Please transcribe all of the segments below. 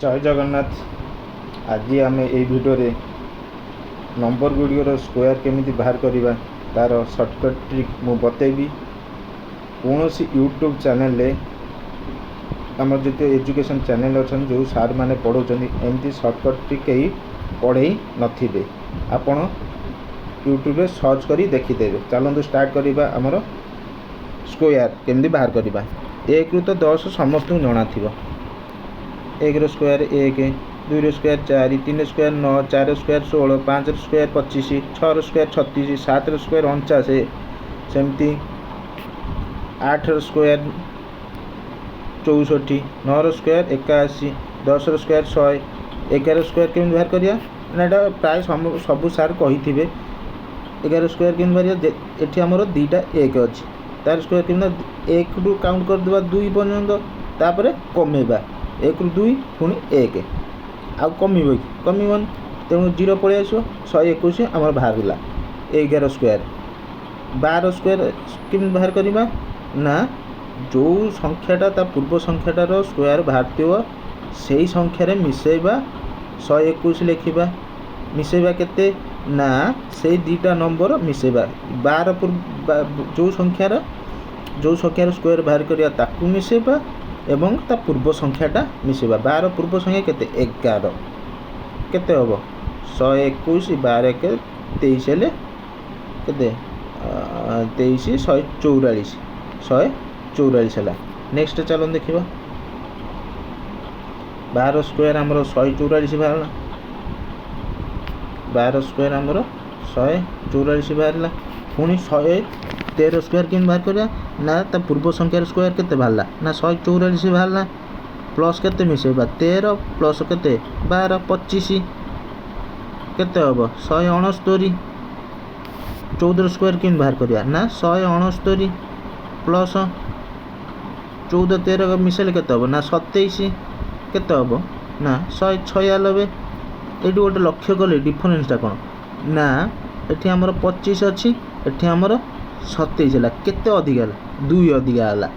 जय जगन्नाथ। आज आम ये भिडियो नंबर गुड़िकर स्क्वायर केमी बाहर करवा तार सर्टकट ट्रिक मु बतेबी। कौन सी यूट्यूब चैनल आम जो एजुकेशन चैनल अच्छा जो सार मैंने पढ़ाऊँ एमती सर्टकट ट्रिक कहीं पढ़े नथिबे। आपण यूट्यूब सर्च करी देखीदेवे। चलते स्टार्ट करवा आमर स्क्वायर केमी बाहर करवा। 1 ରୁ 10 समस्त जना थी। 1 रो स्क्वायर 1, 2 रो स्क्वायर 4, 3 रो स्क्वायर 9, 4 रो स्क्वायर 16, 5 रो स्क्वायर 25, 6 रो स्क्वायर 36, 7 रो स्क्वायर 49, सेमती 8 रो स्क्वायर 64, 9 रो स्क्वायर 81, 10 रो स्क्वायर 100, 11 स्क्वायर केमी बाहर करिया ना प्राय सबू सार कही। 11 स्क्वायर केमी बाहर ये आमर 2टा 1 अच्छी तार स्क्वायर केमी 1 रू काउंट करदे 2 पर्यंत तापर कमेबा 1 रू 2 पुणी 1 आउ कमिब कि कमिबन तेणु 0 पलि आस 121 आम बाहर 11 स्क्वायर। 12 स्क्वायर केमी बाहर करवा ना जो संख्याटा ता पूर्व संख्याटार स्क्वायर बाहर थो से संख्यार मिसेबा 121 लिखा। मिसेबा केते ना से 2टा नंबर मिसेबा 12 जो संख्यार स्क्वायर बाहर करिया ताकू मिसेबा एवं ता पूर्व संख्याटा मिसेबा। 12 पूर्व संख्या केते 11 केते हम 121 12 के 23 हेले केते 23 144 144 है। नेक्स्ट चलो देखा 12 स्क्वायर आमर 144 बाहर। 12 स्क्वायर आमर 144 बाहर। पुणी 113 स्क्वायर केम बाहर करिया ना ता पूर्व संख्यार स्क्वायर केते बाहरला ना 144 बाहरला प्लस केते मिसेबा 13 प्लस केते 12 25 केते हम 169। 14 स्क्वायर केम बाहर करिया ना 169 प्लस 14 13 मिसेले केते हम ना 27 केते हम ना 196। ये गोटे लक्ष्य कले डिफरेन्सटा कौन ना ये आमर 25 अच्छी ये आमर 27 है केते अधिका 2 अधिका है।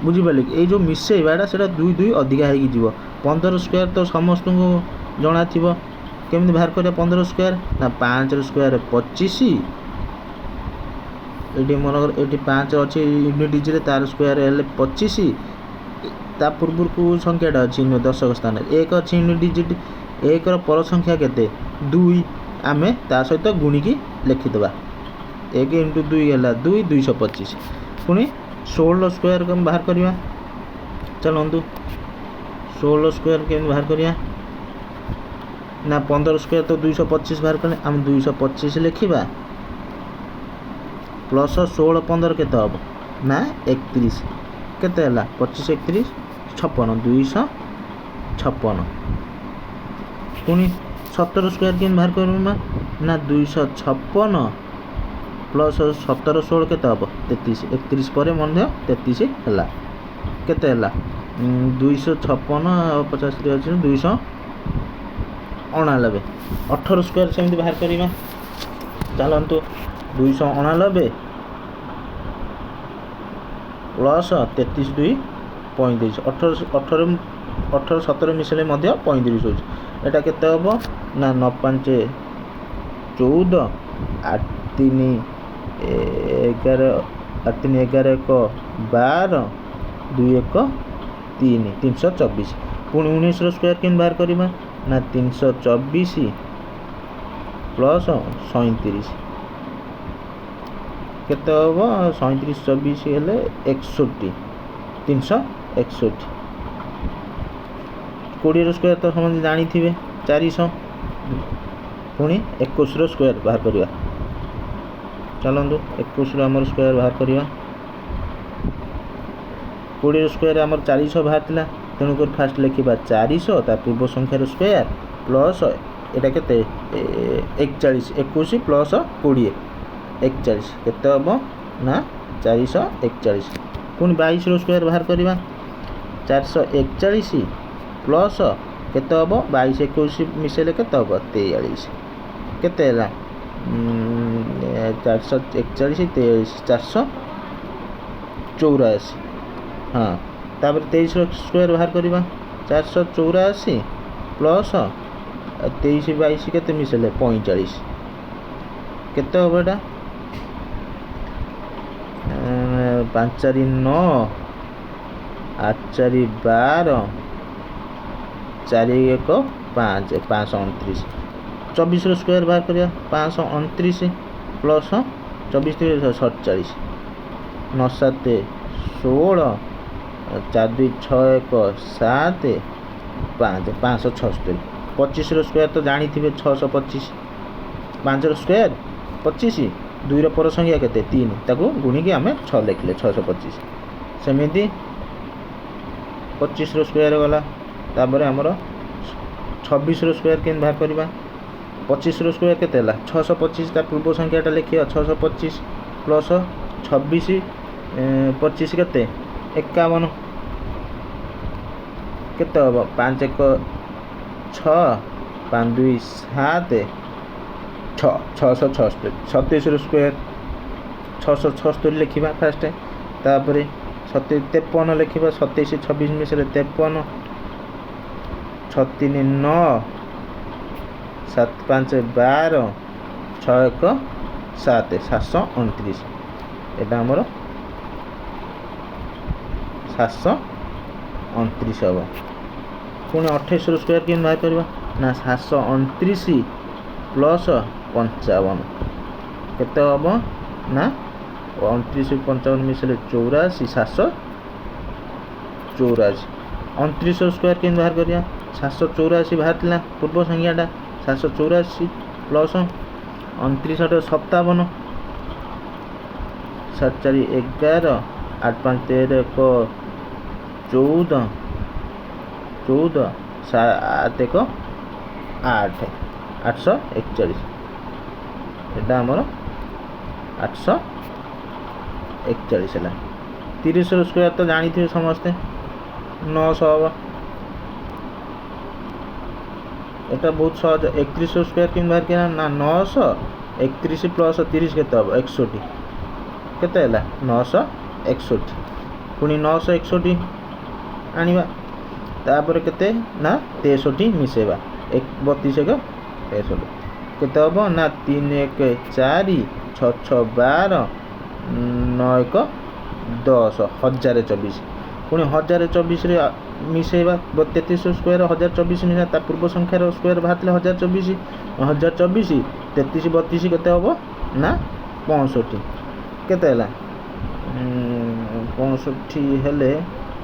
बुझिपारे ये जो मिसेबाटा से 2 2 अधिका हो 15 स्क्वायर तो समस्त को जना थी केमी बाहर कर 15 स्क्वायर ना 5 रो स्क्वायर 25 ये मन ये 5 अच्छी यूनिट डिजिट तार स्क्वायर है 25 ता पूर्व को संख्याटा अच्छी दशक स्थान 1 अच्छी यूनिट डिजिट 1 पर संख्या केते 2 आमे ता सहित गुणिकी लिखिदबा 1 × 2 है 2 225। पुणी 16 स्क्वायर कम बाहर करवा। चलतु 16 स्क्वायर के बाहर करवा ना 15 स्क्वायर तो 225 बाहर कले आम 225 लिखा प्लस 16 15 के हम ना 31 केते 25 31 56 256। पुणी 17 स्क्वायर के बाहर करवा ना 256 प्लस 17 16 के हम 33 31 पर 33 है केते 256 50 अच्छे 289। 18 स्क्वायर सेमती बाहर करवा। चलतु 289 प्लस 33 2 35 18 17 मिसले 35 हो यहाँ केते हम ना 9 5 14 8 3 11 8 3 11 1 12 2 1 3 324। पुणी 19 रो स्क्वायर केम बाहर करवा ना 324 प्लस 37 केते हम 37 24 हेले 61 361। 20 रो स्क्वायर तो समझ जानी थे 400। पुणी 21 रो स्क्वायर बाहर करवा। चलतु 21 रो आमर स्क्वायर बाहर करवा। 20 रो स्क्वायर आमर 400 बाहर था तेणुक फास्ट लिखा 400 ता पूर्व संख्यार स्क्वायर प्लस यहाँ के 41 21 प्लस 20 41 केते हम ना 441। पुणी 22 रो स्क्वायर बाहर करवा 441 प्लस केते हम 22 21 मिसेले केते हम 43 केते 441 43 484। हाँ तापर 23 स्क्वायर बाहर करवा 484 प्लस 23 22 केते मिसेले 45 केते हबो एटा 5 4 9 8 4 12 4 1 5 529 24 स्क्वायर बाहर करिया 529 प्लस 24 47 9 7 16 4 2 6 1 7 5 576 25 स्क्वायर तो जानी थे 625 5 स्क्वायर 25 2 पर संख्या केते 3 ताको गुणिकी आम 6 लिखले 625 सेमिति 25 स्क्वायर गला तापर आमर 26 स्क्वायर केन बाहर करबा 25 स्क्वायर केते हला 625 ता पूर्व संख्याटा लिखियो 625 प्लस 26 25 केते 51 केते हबो 5 1 6 5 2 7 6 676 27 स्क्वायर 676 लिखिबा फास्ट तापर 53 लिखिबा 27 26 मिसले 53 6 3 9 7 5 12 6 1 7 729 एटा हमर 729 हबो पुणी 28 स्क्वायर के बाहर करवा ना 729 प्लस 55 केते हबो ना 29 55 मिसले 84 784 29 स्क्वायर के बाहर करिया 784 बाहर थिला पूर्व संख्याटा 784 प्लस 29 57 7 4 11 8 5 13 14 14 7 1 8 841 एटा हमर 841 है 30 स्क्वायर तो जानी थे समस्ते 900 हम एटा बहुत सहज 31 स्क्वायर कि बाहर किया ना 931 प्लस 30 केते हम 61 केते हला 961 पुणी 961 आनिबा तापर केते ना 63 मिसेबा 32 1 63 केते हबो ना 3 1 4 6 6 12 9 1 10 1024 पुणी 1024 रे मिसेबा 33 स्क्वायर 1024 मिसा ता पूर्व संख्यार स्क्वायर बाहरले 1024 1024 33 32 केते हबो ना 65 केते हला 65 हेले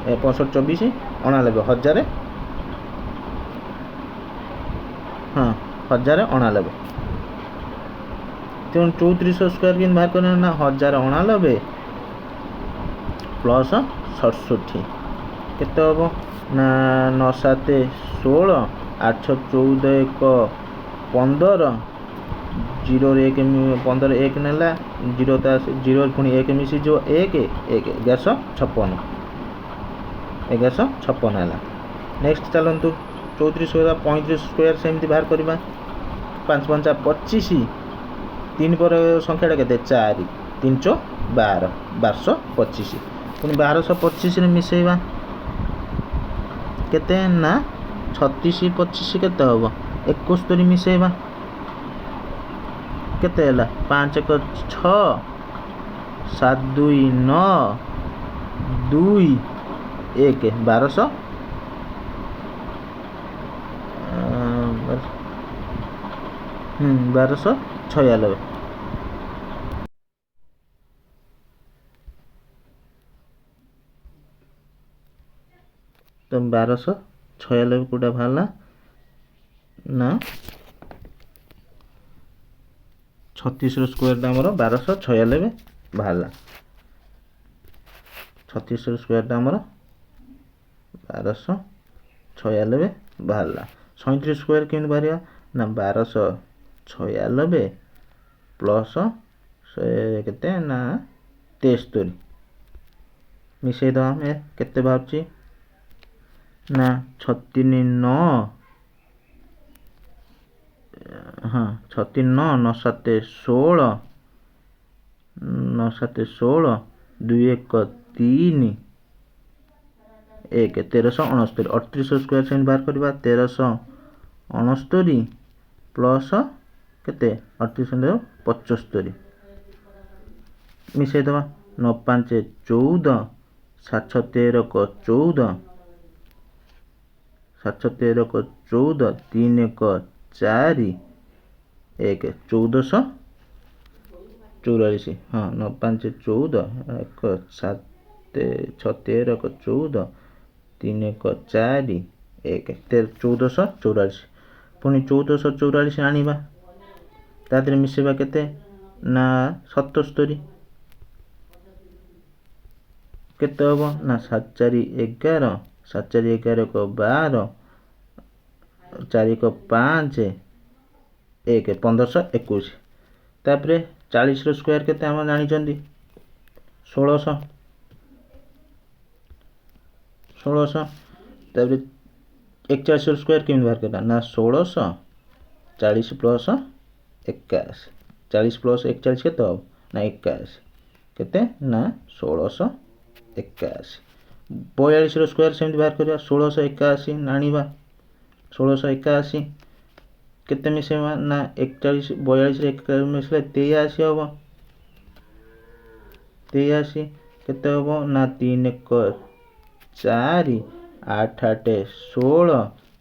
65 24 अणानबे 1000 हाँ 1099 तेणु 34 स्क्वायर के बाहर करना ना 1099 प्लस 67 केते हबो ना 9 7 16 8 14 1 15 0 1 15 1 नेला 0 ता 0 पुणी 1 मिसी जो 1 1 1156 1156 है नेक्स्ट चलतु 34 स्क्वायर 35 स्क्वायर सेमती बाहर करवा 5 5 25 3 पर संख्याटा के 4 3 चौ 12 1225 पुणी 1225 मिसेबा केते ना 36 25 केते हबो 71 मिसेबा केते हला 5 1 6 7 2 9 2 1 1200 1296 तो 1296 कोटा भाला ना 36 स्क्वायर दामर 1296 भाला 36 स्क्वायर दामर 1296 बाहरला 37 स्क्वायर केन बाहरिया ना 1296 प्लस से केते ना 73 मिसे दो हम केते बाहरची ना 39 हाँ 39 9 7 16 9 7 16 2 1 3 1 1369 38 स्क्वायर सेंट बाहर करवा 1369 ଅଣସ୍ତରୀ ପ୍ଲସ୍ କେତେ 3875 ମିଶାଇଦେବା। 9 5 14 7 13 14 7 13 14 3 1 4 1 1444। हाँ 9 5 14 1 7 6 13 14 3 1 4 1 1444 पुणी 1444 आनिबा ता देहरे मिसेबा केते ना 77 केते हबो ना 7 4 11 7 4 11 को 12 4 को 5 1 1521 तापरे 40 रो स्क्वायर केते हम जानि चंदी 1600 तापरे 41 रो स्क्वायर केम बाहर करला ना 1600 40 प्लस 41 40 प्लस 41 केते हो ना 21 केते ना 1681 42 रो स्क्वायर सेमति बाहर करिया 1681 नाणीबा 1681 केते मिसेबा ना 41 42 रे 41 मिसले 83 होबो 83 केते होबो ना 3 1 4 8 8 16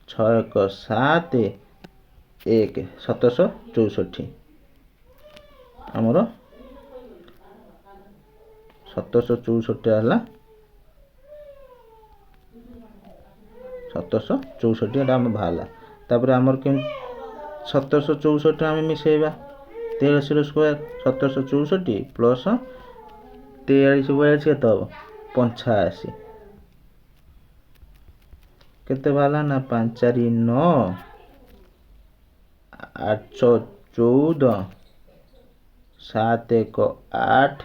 6 1 7 1 1764 आमर 1764 हला 1764 एटा हम भाला तापर हमर के 1764 हम मिसेबा 83 रो स्क्वायर 1764 प्लस 43 42 केते हो 85 केते भाला ना 5 4 9 8 14 7 1 8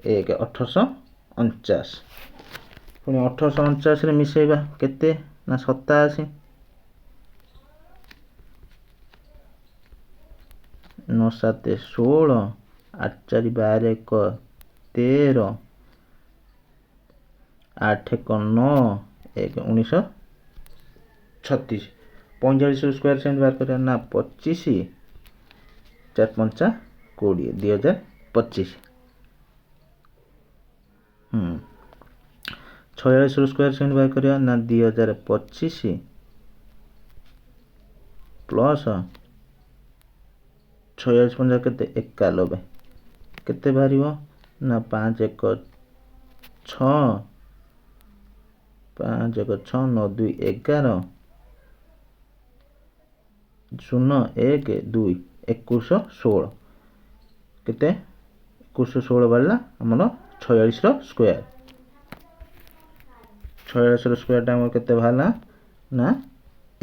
1 1849 पुणी 1849 रे मिसेबा केते ना 87 9 7 16 8 4 12 1 13 8 1 9 1 1936 45 स्क्वायर सेंट बाहर कर ना 25 4 5 20 2025 46 स्क्वायर सेंट बाहर कर ना 2025 प्लस 46 पंजा केते 91 केते बाहरिबो ना 5 1 6 5 1 6 9 2 11 0 1 2 2116 केते 2116 बाला हमर 46 रो स्क्वायर 46 रो स्क्वायर टा हमर केते भाला ना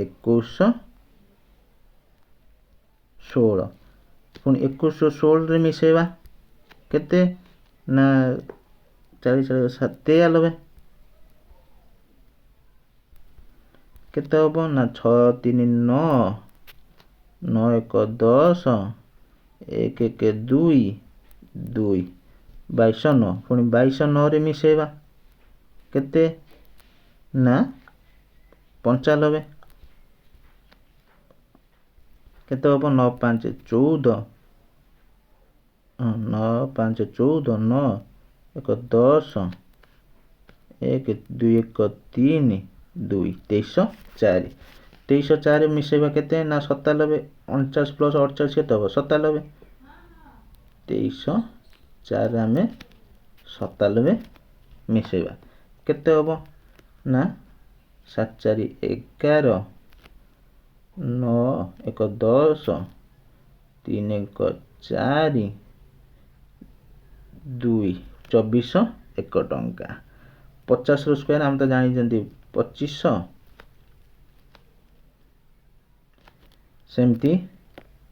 2116 पुणी 2116 रे मिसेबा केते ना 40 93 केते होबो ना 6 3 9 9 1 10 1 1 2 2 22 9 पुणी 22 9 रे मिसेबा केते ना 95 केते होबो 9 5 14 9 5 14 9 1 10 1 2 1 3 2 23 4 मिसेबा केते ना 97 49 प्लस 48 केते हो 97 23 4 आमे 97 मिसेबा केते होबो ना 7 4 11 9 1 10 3 1 4 2 24 1 टंका 50 रो स्क्वायर हम तो जानी जंती 2500 सेमती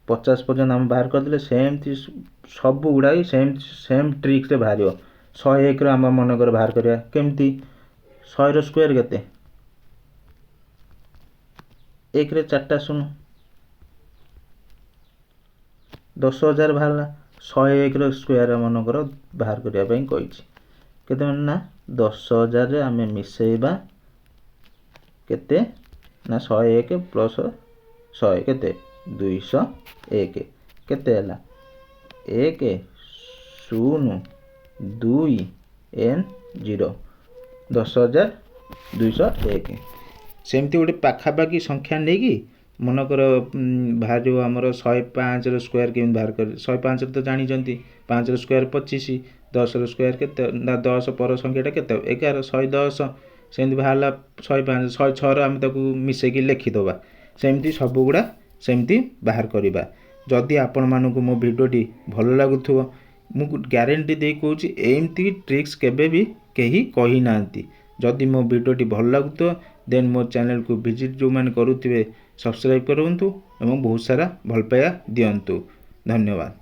50 पर्यंत हम बाहर कर दिले सेमती सब गुडा सेम ट्रिक्स रे बाहरियो 101 रो हम मन कर बाहर करिया केमती 100 रो स्क्वायर केते 1 रे 4टा शून्य 10000 बाहरला 101 रो स्क्वायर मन कर बाहर करिया पई कहिछि केते ना 10000 रे हमें मिसेबा केते ନା 101 ପ୍ଲସ୍ 100 କେତେ 201 କେତେ ହେଲା 1 0 2 N0 10,201 ସେମିତି ଗୋଟେ ପାଖାପାଖି ସଂଖ୍ୟା ନେଇକି ମନେକର ବାହାରିବ ଆମର 105ର ସ୍କୋୟାର କେମିତି ବାହାର କରି 105ର ତ ଜାଣିଛନ୍ତି 5ର ସ୍କୋୟାର 25 10ର ସ୍କୋୟାର କେତେ ନା 10 ପର ସଂଖ୍ୟାଟା କେତେ 11 110 ସେମିତି ବାହାରିଲା 105 106ର ଆମେ ତାକୁ ମିଶେଇକି ଲେଖିଦେବା ସେମିତି ସବୁଗୁଡ଼ା ସେମିତି ବାହାର କରିବା ଯଦି ଆପଣମାନଙ୍କୁ ମୋ ଭିଡ଼ିଓଟି ଭଲ ଲାଗୁଥିବ ମୁଁ ଗ୍ୟାରେଣ୍ଟି ଦେଇ କହୁଛି ଏମିତି ଟ୍ରିକ୍ସ କେବେ ବି କେହି କହିନାହାନ୍ତି ଯଦି ମୋ ଭିଡ଼ିଓଟି ଭଲ ଲାଗୁଥିବ ଦେନ୍ ମୋ ଚ୍ୟାନେଲକୁ ଭିଜିଟ୍ ଯେଉଁମାନେ କରୁଥିବେ ସବସ୍କ୍ରାଇବ୍ କରନ୍ତୁ ଏବଂ ବହୁତ ସାରା ଭଲ ପାଇବା ଦିଅନ୍ତୁ ଧନ୍ୟବାଦ।